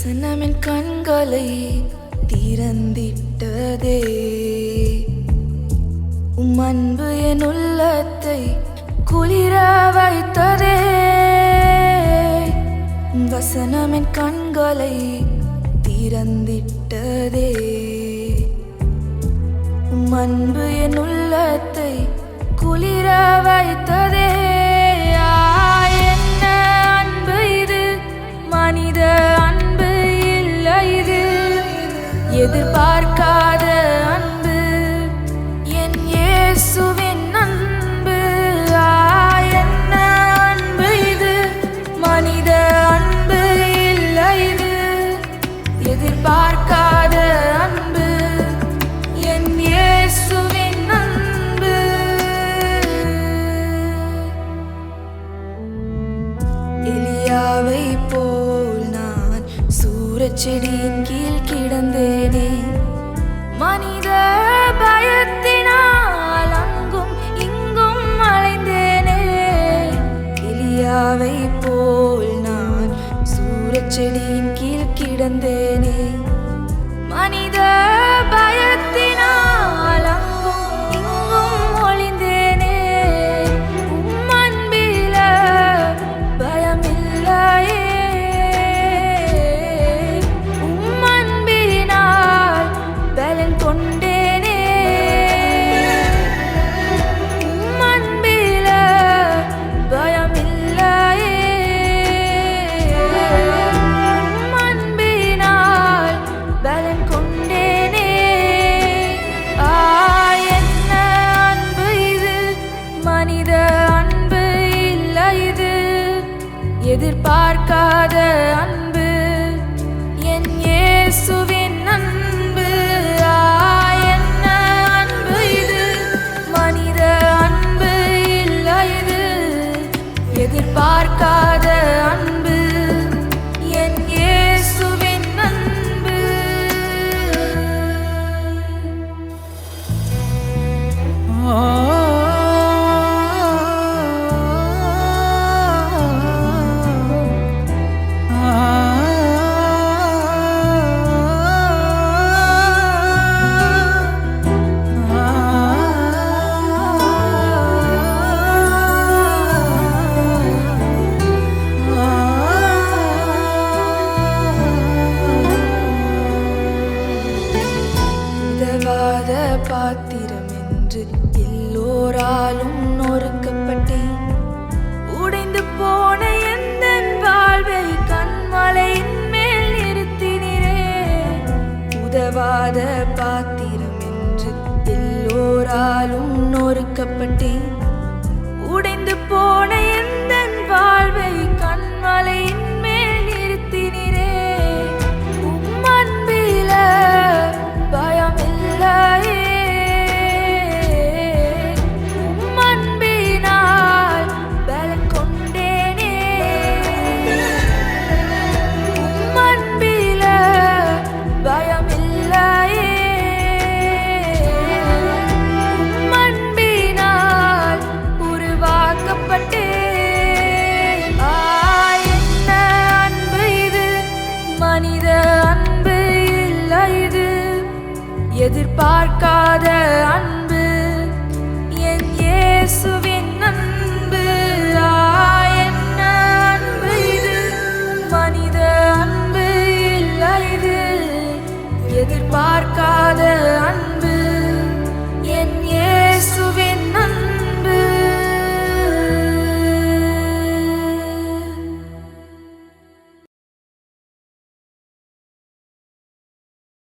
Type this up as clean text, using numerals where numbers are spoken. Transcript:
வசனமின் கண்களை திறந்திட்டதே, அன்பு என் உள்ளத்தை குளிர வைத்ததே. வசனமின் கண்களை திறந்திட்டதே, அன்பு என் உள்ளத்தை குளிர வைத்ததே. என்ன அன்பு இது, மனித அன்பு இல்லை, இது எதிர்பார்க்காத அன்பு, என் இயேசுவின் அன்பு. என்ன அன்பு இது, மனித அன்பு இல்லை, இது எதிர்பார்க்காத அன்பு, என் இயேசுவின் அன்பு. எலியாவை போல் நான் சூரச்செடியின் கீழ் கிடந்தேனே, மனித பயத்தினால் அங்கும் இங்கும் அலைந்தேனே. எலியாவை போல் நான் சூரச்செடியின் கீழ் கிடந்தேனே, மனித பயத்தினால் அங்கும் இங்கும் ஒளிந்தேனே. அன்பில பயமில்லையே, அன்பினால் பலன் கொண்டேனே. அன்பில பயமில்லையே, அன்பினால் பலன் கொண்டேனே. என்ன அன்பு இது, மனித அன்பு இல்லை, இது எதிர்பார்க்காத அன்பு, என் இயேசுவின் அன்பு. என்ன அன்பு இது, மனித அன்பு இல்லை, இது எதிர்பார்க்காத அன்பு, என் இயேசுவின் அன்பு. உதவாத பாத்திரம் என்று எல்லோராலும் நொறுக்கப்பட்டேன். உடைந்து போன எந்தன் வாழ்வை கண்மலையின் மேல் நிறுத்தினீரே. உதவாத பாத்திரம் என்று எல்லோராலும் நொறுக்கப்பட்டேன். உடைந்து போன எந்தன் வாழ்வை கண்மலையின் மேல் நிறுத்தினீரே. அன்பில பயமில்லையே, அன்பினால் பலன் கொண்டேனே. அன்பில பயமில்லையே, அன்பினால் உருவாக்கப்பட்டேன். என்ன அன்பு இது, மனித அன்பு இல்லை, இது எதிர்பார்க்காத அன்பு,